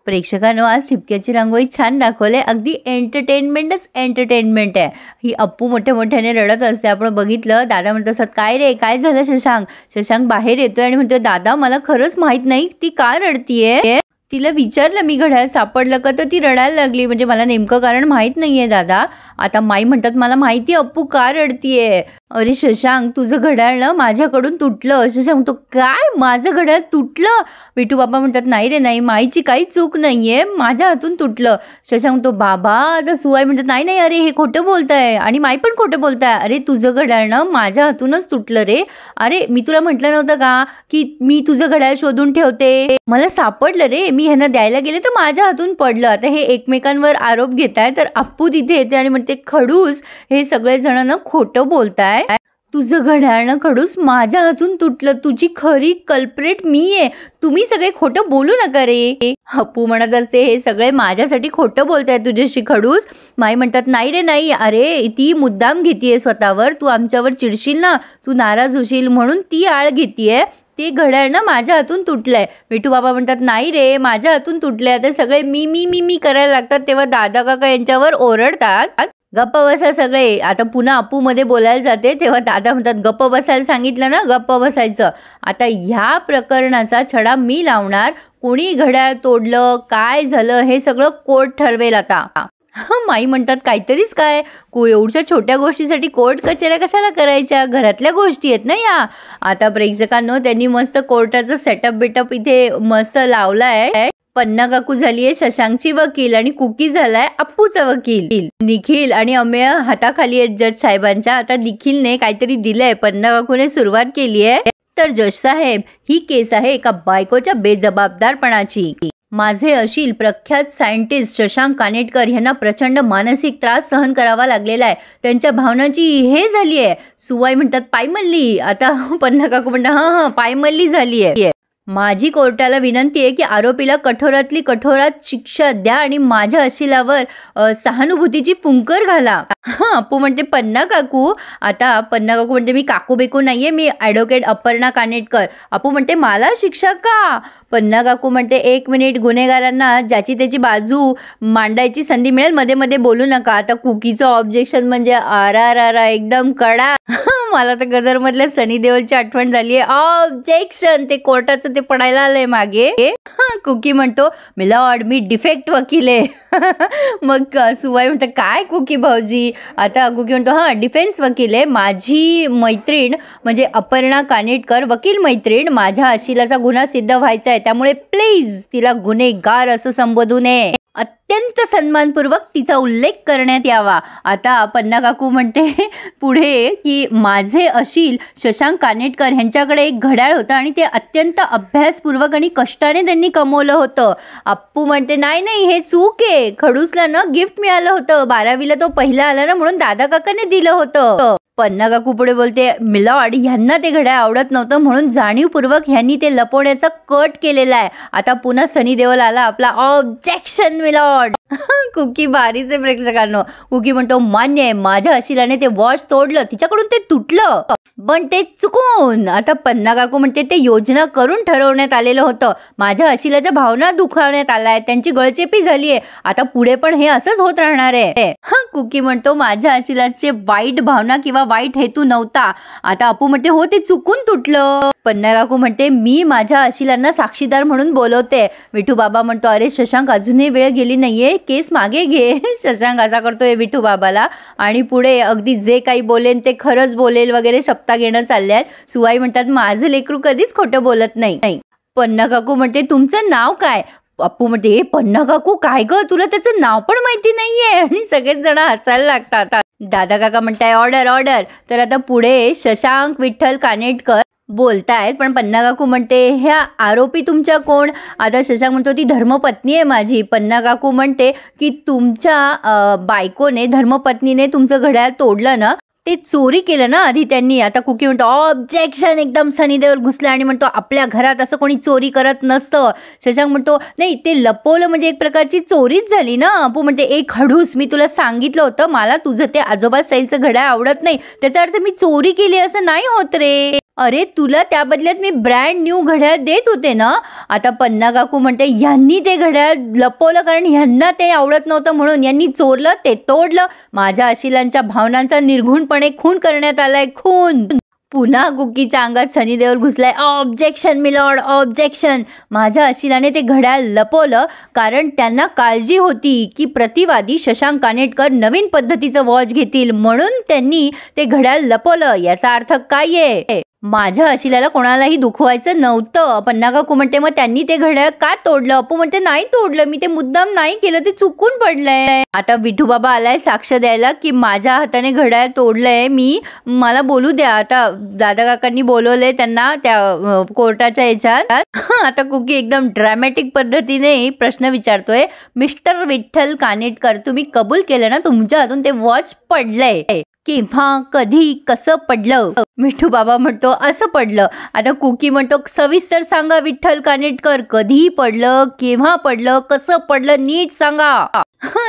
प्रेक्षकांनो, आज ठिपक्याची रांगोळी छान दाखवले. अगदी एंटरटेनमेंटच एंटरटेनमेंट आहे. ही अप्पू मोठ्या-मोठ्याने रडत असते. आपण बघितलं, दादा म्हणत असतात, "काय रे, काय झालं शशांक?" शशांक बाहेर येतोय आणि म्हणतोय, "दादा, मला खरंच माहित नाही ती का रडतीये. तिला विचारलं मी घड्याळ सापडलं का, तर ती रडायला लागली. म्हणजे मला नेमकं कारण माहीत नाहीये दादा." आता माई म्हणतात, "मला माहिती अप्पू का रडतीये." "अरे शशांक, तुझं घड्याळ ना माझ्याकडून तुटलं." शशांक तो, "काय, माझं घड्याळ तुटलं?" विठू बाबा म्हणतात, "नाही रे नाही, माईची काही चूक नाहीये, माझ्या हातून तुटलं." शशांक तो, "बाबा." आता सुवाई म्हणतात, "नाही नाही, अरे हे खोटं बोलताय आणि माई पण खोटं बोलताय. अरे तुझं घड्याळ ना माझ्या हातूनच तुटलं रे. अरे मी तुला म्हटलं नव्हतं का की मी तुझं घड्याळ शोधून ठेवते. मला सापडलं रे, मी ह्यांना द्यायला गेले तर माझ्या हातून पडलं." आता हे एकमेकांवर आरोप घेताय, तर अप्पू तिथे येते आणि म्हणते, "खडूस, हे सगळेजण ना खोटं बोलताय. तुझं घड्याळ ना खडूस माझ्या हातून तुटलं. तुझी खरी कल्प्रेट मी आहे. तुम्ही सगळे खोटं बोलू नका रे." अप्पू म्हणत असते, "हे सगळे माझ्यासाठी खोटं बोलताय तुझ्याशी खडूस." माई म्हणतात, "नाही रे नाही, अरे ती मुद्दाम घेतीये स्वतःवर. तू आमच्यावर चिडशील ना, तू नाराज होशील म्हणून ती आळ घेतीये. ते घड्याळ ना माझ्या हातून तुटलंय." विठू बाबा म्हणतात, "नाही रे, माझ्या हातून तुटलंय." आता सगळे मी मी मी मी करायला लागतात. तेव्हा दादा काका यांच्यावर ओरडतात, "गप्प बसा सगळे." आता पुन्हा अप्पू मध्ये बोलायला जाते, तेव्हा दादा म्हणतात, "गप्प बसायला सांगितलं ना, गप्प बसायचं." आता ह्या प्रकरणाचा छडा मी लावणार. कोणी घड्याळ तोडलं, काय झालं, हे सगळं कोर्ट ठरवेल आता. माई म्हणतात, "काहीतरीच काय, एवढ्या छोट्या गोष्टीसाठी कोर्ट कचेऱ्या कशाला करायच्या, घरातल्या गोष्टी आहेत ना या." आता प्रेक्षकांनो, त्यांनी मस्त कोर्टाचं सेटअप बिटअप इथे मस्त लावलाय. पन्ना काकू झालीये शशांकची वकील आणि कुकी झालाय अप्पूचा वकील. निखिल आणि अमेय हाताखाली आहेत जज साहेबांच्या. आता निखिलने काहीतरी दिलंय, पन्ना काकूने सुरुवात केली आहे. तर जज साहेब, ही केस आहे एका बायकोच्या बेजबाबदारपणाची. माझे अशील प्रख्यात सायंटिस्ट शशांक कानेटकर यांना प्रचंड मानसिक त्रास सहन करावा लागलेला आहे. त्यांच्या भावनांची हे झाली आहे." सुवाई म्हणतात, "पायमल्ली." आता पन्ना काकू म्हणतात, "हां, पायमल्ली झाली आहे. माझी कोर्टाला विनंती आहे की आरोपीला कठोरातली कठोरात शिक्षा द्या आणि माझ्या अशिलावर सहानुभूतीची फुंकर घाला." अप्पू म्हणते, "पन्ना काकू." आता पन्ना काकू म्हणते, "मी काकू बेकू नाहीये, मी ॲडव्होकेट अपर्णा कानेटकर." अप्पू म्हणते, "मला शिक्षा का?" पन्ना काकू म्हणते, "1 मिनिट, गुन्हेगारांना ज्याची त्याची बाजू मांडायची संधी मिळेल, मध्ये मध्ये बोलू नका." आता कुकीचं ऑब्जेक्शन म्हणजे आरा एकदम कडा. मला तर गजरमधल्या सनी देओलची आठवण झाली आहे. ऑब्जेक्शन, ते कोर्टाचं ते पडायला आलंय मागे. कुकी म्हणतो, "मिलॉर्ड, मी डिफेक्ट वकील आहे." मग सुवाई म्हणतो, "काय कुकी भाऊजी?" आता कुकी म्हणतो, "हां, डिफेन्स वकील आहे. माझी मैत्रीण म्हणजे अपर्णा कानेटकर, वकील मैत्रीण, माझ्या अशिलाचा गुन्हा सिद्ध व्हायचा आहे, त्यामुळे प्लीज तिला गुन्हेगार असं संबोधू नये. अत्यंत सन्मानपूर्वक तिचा उल्लेख करण्यात यावा." आता पन्ना काकू म्हणते पुढे की माझे अशील शशांक कानेटकर यांच्याकडे एक घड्याळ होतं आणि ते अत्यंत अभ्यासपूर्वक आणि कष्टाने त्यांनी कमवलं होतं. अप्पू म्हणते, "नाही नाही, हे चूक आहे. खडूसला ना गिफ्ट मिळालं होतं. 12वीला तो पहिला आला ना, म्हणून दादा काकाने दिलं होतं." पन्ना काकू पुढे बोलते, "मिलॉर्ड, ह्यांना ते घड्याळ आवडत नव्हतं म्हणून जाणीवपूर्वक ह्यांनी ते लपवण्याचा कट केलेला आहे." आता पुन्हा सनी देओल आला आपला. "Objection my lord." कुकी भारीचे प्रेक्षकांनो. कुकी म्हणतो, "मान्य आहे, माझ्या अशिलाने ते वॉच तोडलं, तिच्याकडून ते तुटलं, पण ते चुकून." आता पन्ना काकू म्हणते, "ते योजना करून ठरवण्यात आलेलं होतं. माझ्या अशिलाच्या भावना दुखावण्यात आलाय, त्यांची गळचेपी झाली आहे. आता पुढे पण हे असंच होत राहणार आहे." कुकी म्हणतो, "माझ्या अशिलाचे वाईट भावना किंवा वाईट हेतू नव्हता." आता अप्पू म्हणते, "हो, ते चुकून तुटलं." पन्ना काकू म्हणते, "मी माझ्या अशिलांना साक्षीदार म्हणून बोलवते." विठू बाबा म्हणतो, "अरे शशांक, अजूनही वेळ गेली नाहीये, केस मागे घे." शशांक असा करतोय विठू बाबाला आणि पुढे अगदी जे काही बोलेन ते खरंच बोलेल वगैरे शपथा घेणं चालल्यात. सुवाई म्हणतात, "माझं लेकरू कधीच खोटं बोलत नाही." पन्ना काकू म्हणते, "तुमचं नाव काय?" अप्पू म्हणते, "ए पन्ना काकू, काय ग, तुला त्याचं नाव पण माहिती नाहीये?" आणि सगळेच जण हसायला लागतात. दादा काका म्हणताय, "ऑर्डर." तर आता पुढे शशांक विठ्ठल कानेटकर बोलतायत, पण पन्ना काकू म्हणते, "ह्या आरोपी तुमच्या कोण?" आता शशांक म्हणतो, "ती धर्मपत्नी आहे माझी." पन्ना काकू म्हणते की तुमच्या बायकोने, धर्मपत्नीने तुमचं घड्याळ तोडलं ना, ते चोरी केलं ना आधी त्यांनी." आता कुकी म्हणतो, "ऑब्जेक्शन." एकदम सनी देओल घुसला आणि म्हणतो, "आपल्या घरात असं कोणी चोरी करत नसतं." शशांक म्हणतो, "नाही, ते लपवलं म्हणजे एक प्रकारची चोरीच झाली ना." अप्पू म्हणते, "एक खडूस, मी तुला सांगितलं होतं मला तुझं ते आजोबा स्टाईलचं घड्याळ आवडत नाही, त्याचा अर्थ मी चोरी केली असं नाही होत रे." अरे तुला त्या बदल्यात मी ब्रँड न्यू घड्याळ देत होते ना. आता पन्ना काकू म्हणते यांनी ते घड्याळ लपवलं कारण ह्यांना ते आवडत नव्हतं म्हणून. यांनी चोरलं, ते तोडलं. माझ्या अशिलांच्या भावनांचा निर्घृणपणे खून करण्यात आलाय, खून. पुन्हा कुकीच्या अंगात सनी देओल घुसलाय. Objection milord, objection. माझ्या अशिलाने ते घड्याळ लपवलं कारण त्यांना काळजी होती की प्रतिवादी शशांक कानेटकर नवीन पद्धतीचं वॉच घेतील, म्हणून त्यांनी ते घड्याळ लपवलं. याचा अर्थ काय आहे? माझ्या अशिलाला कोणालाही दुखवायचं नव्हतं. पन्ना काकू म्हणते मग त्यांनी ते घड्याळ का तोडलं? अप्पू म्हणते नाही तोडलं मी, ते मुद्दाम नाही केलं, ते चुकून पडलंय. आता विठू बाबा आलाय साक्ष द्यायला की माझ्या हाताने घड्याळ तोडलंय मी, मला बोलू द्या. आता दादा काकांनी बोलवलंय त्यांना त्या कोर्टाच्या याच्यात. आता कुकी एकदम ड्रॅमॅटिक पद्धतीने प्रश्न विचारतोय. मिस्टर विठ्ठल कानेटकर, तुम्ही कबूल केलं ना तुमच्या हातून ते वॉच पडलंय? केव्हा, कधी, कसं पडलं? मिठू बाबा म्हणतो असं पडलं. आता कुकी म्हणतो सविस्तर सांगा विठ्ठल कानेटकर, कधी पडलं, केव्हा पडलं, कसं पडलं, नीट सांगा.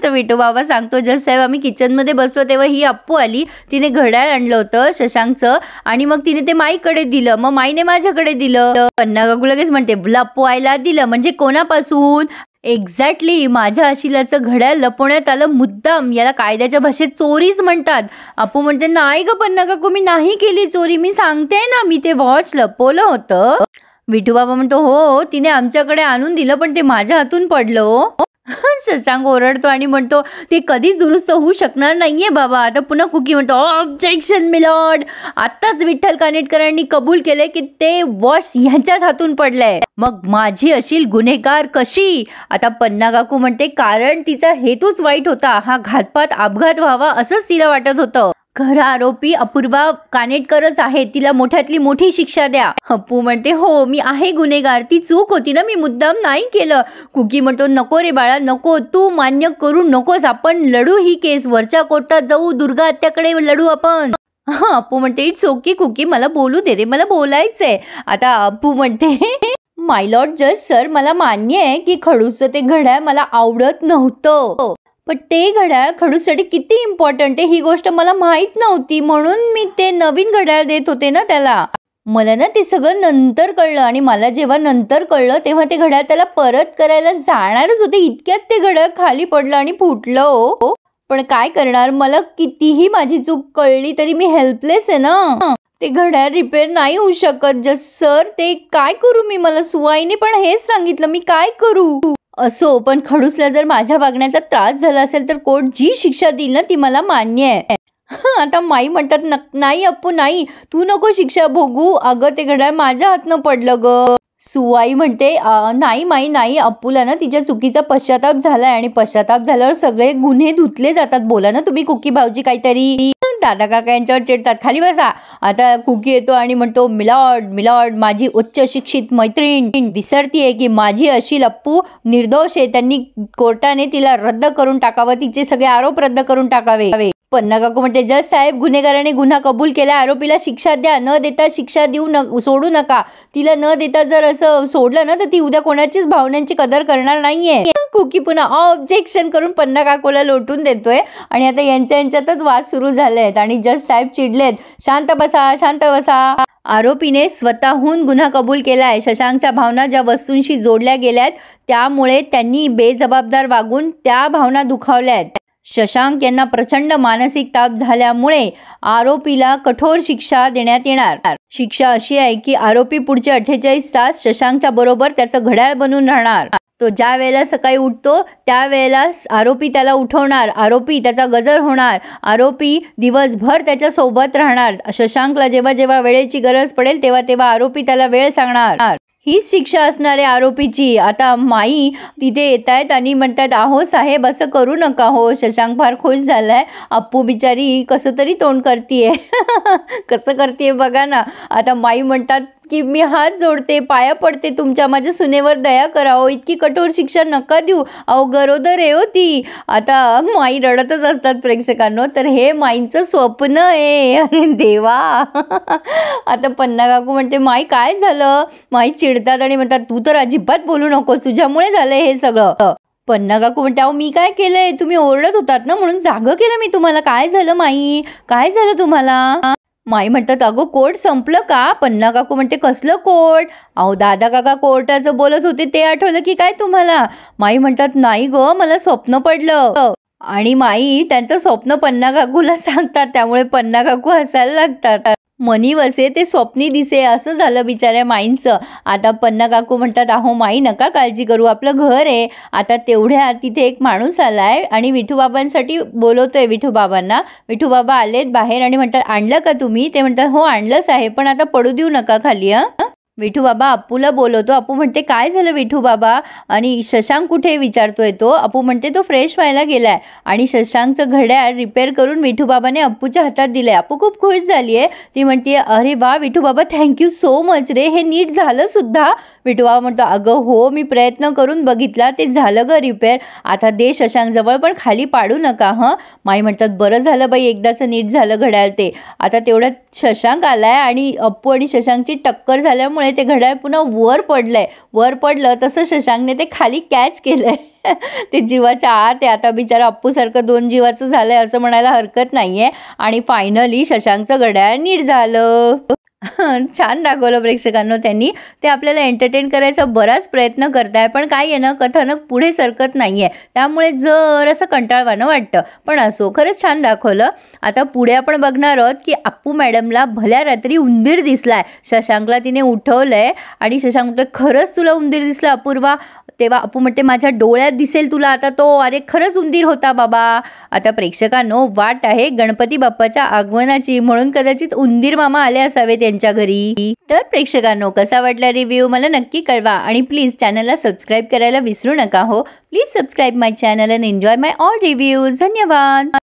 तर विठू बाबा सांगतो जस्ट साहेब आम्ही किचनमध्ये बसलो तेव्हा ही अप्पू आली, तिने घड्याळ आणलं होतं शशांकचं आणि मग तिने ते माईकडे दिलं, मग माईने माझ्याकडे दिलं. पन्ना काकू लगेच म्हणते लपवायला दिलं म्हणजे कोणापासून? एक्झॅक्टली, माझ्या अशिलाचं घड्याळ लपवण्यात आलं मुद्दाम. याला कायद्याच्या भाषेत चोरीच म्हणतात. अप्पू म्हणते नाही ग पन्ना काकू, मी नाही केली चोरी, मी सांगते ना मी ते वॉच लपवलं होतं. विठू बाबा म्हणतो हो तिने आमच्याकडे आणून दिलं पण ते माझ्या हातून पडलं. शशांक ओरडतो आणि म्हणतो ते कधीच दुरुस्त होऊ शकणार नाहीये बाबा. आता पुन्हा कुकी म्हणतो ऑब्जेक्शन मिलॉर्ड, आत्ताच विठ्ठल कानेटकरांनी कबूल केले की ते वॉच ह्यांच्याच हातून पडलंय, मग माझी अशील गुन्हेगार कशी? आता पन्ना काकू म्हणते कारण तिचा हेतूच वाईट होता, हा घातपात अपघात व्हावा असंच तिला वाटत होतं. खरा आरोपी अपूर्वा कानेटकरच आहे, तिला मोठ्यातली मोठी शिक्षा द्या. अप्पू म्हणते हो मी आहे गुन्हेगार, ती चूक होती ना, मी मुद्दाम नाही केलं. कुकी म्हणतो नको रे बाळा नको, तू मान्य करू नकोस, आपण लढू ही केस, वरच्या कोर्टात जाऊ, दुर्गा हत्याकडे लढू आपण. अप्पू म्हणते इट्स ओके कुकी, मला बोलू दे रे, मला बोलायचंय. आता अप्पू म्हणते माय लॉर्ड जज सर, मला मान्य आहे की खडूसचं ते घड्याळ मला आवडत नव्हतं, पण ते घड्याळ खडूसाठी किती इम्पॉर्टंट आहे ही गोष्ट मला माहित नव्हती, म्हणून मी ते नवीन घड्याळ देत होते ना त्याला. मला ना ते सगळं नंतर कळलं आणि मला जेव्हा नंतर कळलं तेव्हा ते घड्याळ त्याला परत करायला जाणारच होते, इतक्यात ते घड्याळ खाली पडलं आणि फुटलं. पण काय करणार, मला कितीही माझी चूक कळली तरी मी हेल्पलेस आहे ना, ते घड्याळ रिपेअर नाही होऊ शकत. जस्ट सर ते काय करू मी, मला सुवाईने पण हेच सांगितलं, मी काय करू? असो, पण खडूसला जर माझ्या वागण्याचा त्रास झाला असेल तर कोर्ट जी शिक्षा देईल ना ती मला मान्य आहे. आता माई म्हणतात नाही अप्पू नाही, तू नको शिक्षा भोगू, अगं ते घड्याळ माझ्या हातनं पडलं ग. सुवाई म्हणते नाही माई नाही, अप्पूला ना तिच्या चुकीचा पश्चाताप झालाय आणि पश्चाताप झाल्यावर सगळे गुन्हे धुतले जातात. बोला ना तुम्ही कुकी भाऊजी काहीतरी. दादा काका यांच्यावर चिडतात, खाली बसा. आता कुकी येतो आणि म्हणतो मिलॉर्ड मिलॉर्ड, माझी उच्च शिक्षित मैत्रीण विसरतीये की माझी अशील अप्पू निर्दोष आहे, त्यांनी कोर्टाने तिला रद्द करून टाकावं, तिचे सगळे आरोप रद्द करून टाकावे. पन्ना काकू म्हणते जज साहेब गुन्हेगाराने गुन्हा कबूल केला, आरोपीला शिक्षा द्या, न देता शिक्षा सोडू नका. तिला न देता जर असं सोडलं ना तर ती उद्या कोणाचीच भावनांची कदर करणार नाहीये. कुकी पुन्हा ऑब्जेक्शन करून पन्ना काकूला लोटून देतोय आणि आता यांच्यातच वाद सुरू झालेत आणि जज साहेब चिडलेत. शांत बसा शांत बसा. आरोपीने स्वतःहून गुन्हा कबूल केलाय. शशांकच्या भावना ज्या वस्तूंशी जोडल्या गेल्यात त्यामुळे त्यांनी बेजबाबदार वागून त्या भावना दुखावल्यात. शशांक यांना प्रचंड मानसिक ताप झाल्यामुळे आरोपीला कठोर शिक्षा देण्यात येणार. शिक्षा अशी आहे की आरोपी पुढचे 48 तास शशांकच्या बरोबर त्याचं घड्याळ बनून राहणार. तो ज्या वेळेला सकाळी उठतो त्यावेळेला आरोपी त्याला उठवणार, आरोपी त्याचा गजर होणार, आरोपी दिवसभर त्याच्या सोबत राहणार. शशांकला जेव्हा जेव्हा वेळेची गरज पडेल तेव्हा तेव्हा आरोपी त्याला वेळ सांगणार. हीच शिक्षा असणार आहे आरोपीची. आता माई तिथे येत आहेत आणि म्हणतात अहो साहेब असं करू नका हो. शशांक फार खुश झालाय. अप्पू बिचारी कसं तरी तोंड करतीये कसं करतीये बघा ना. आता माई म्हणतात की मी हात जोडते, पाया पडते तुमच्या, माझ्या सुनेवर दया करा हो, इतकी कठोर शिक्षा नका देऊ, अहो गरोदर आहे हो ती. आता माई रडतच असतात प्रेक्षकांनो, तर हे माईंचं स्वप्न आहे. अरे देवा. आता पन्ना काकू म्हणते माई काय झालं? माई चिडतात आणि म्हणतात तू तर अजिबात बोलू नकोस, तुझ्यामुळे झालंय हे सगळं. पन्ना काकू म्हणते अहो मी काय केलंय, तुम्ही ओरडत होतात ना म्हणून जागं केलं मी तुम्हाला. काय झालं माई, काय झालं तुम्हाला? माई म्हणतात, अगं कोर्ट संपलं का? पन्ना काकू म्हणते, कसलं कोर्ट? अहो दादा काका कोर्टाचं बोलत होते ते आठवलं की काय तुम्हाला? माई म्हणतात, नाही गं, मला स्वप्न पडलं. आणि माई त्यांचं स्वप्न पन्ना काकूला सांगतात, त्यामुळे पन्ना काकू हसायला लागतात. मनी वसे ते स्वप्नी दिसे, असं झालं बिचाऱ्या माईंचं. आता पन्ना काकू म्हणतात, अहो माई नका काळजी करू, आपलं घर आहे. आता तेवढ्या तिथे एक माणूस आलाय आणि विठूबाबांसाठी बोलवतोय विठूबाबांना. विठूबाबा आलेत बाहेर आणि म्हणतात, आणलं का तुम्ही? ते म्हणतात, हो आणलंच आहे, पण आता पडू देऊ नका खाली. विठूबाबा अप्पूला बोलवतो. अप्पू म्हणते, काय झालं विठूबाबा? आणि शशांक कुठे विचारतोय तो. अप्पू म्हणते, तो फ्रेश व्हायला गेलाय. आणि शशांकचं घड्याळ रिपेअर करून विठूबाबाने अप्पूच्या हातात दिलंय. अप्पू खूप खुश झाली आहे. ती म्हणते, अरे वा विठूबाबा, थँक्यू सो मच रे, हे नीट झालं सुद्धा. विठूबाबा म्हणतो, अगं हो, मी प्रयत्न करून बघितला, ते झालं ग रिपेअर. आता दे शशांकजवळ, पण खाली पाडू नका हं. माई म्हणतात, बरं झालं बाई, एकदाचं नीट झालं घड्याळ ते. आता तेवढ्यात शशांक आलाय आणि अप्पू आणि शशांकची टक्कर झाल्यामुळे ते घड्याळ पुन्हा वर पडलंय. वर पडलं तसं शशांकने ते खाली कॅच केलंय. ते जीवाच्या आत आहे. आता बिचारा अप्पूसारखं 2 जीवाचं झालंय असं म्हणायला हरकत नाहीये. आणि फायनली शशांकचं घड्याळ नीट झालं. छान दाखवलं प्रेक्षकांनो त्यांनी. ते आपल्याला एंटरटेन करायचा बराच प्रयत्न करताय, पण काय आहे ना, कथानक पुढे सरकत नाहीये, त्यामुळे जरासं कंटाळवाणं वाटतं. पण असो, खरंच छान दाखवलं. आता पुढे आपण बघणार आहोत की अप्पू मॅडमला भल्या रात्री उंदीर दिसलाय. शशांकला तिने उठवलंय आणि शशांक म्हणतो, खरंच तुला उंदीर दिसला अपूर्वा? तेव्हा अप्पू म्हणते, माझ्या डोळ्यात दिसेल तुला आता तो. अरे खरंच उंदीर होता बाबा. आता प्रेक्षकांनो, वाट आहे गणपती बाप्पाच्या आगमनाची, म्हणून कदाचित उंदीर मामा आले असावे त्यांच्या घरी. तर प्रेक्षकांनो, कसा वाटला रिव्ह्यू मला नक्की कळवा आणि प्लीज चॅनलला सबस्क्राईब करायला विसरू नका हो. Please subscribe my channel and enjoy my all reviews. धन्यवाद.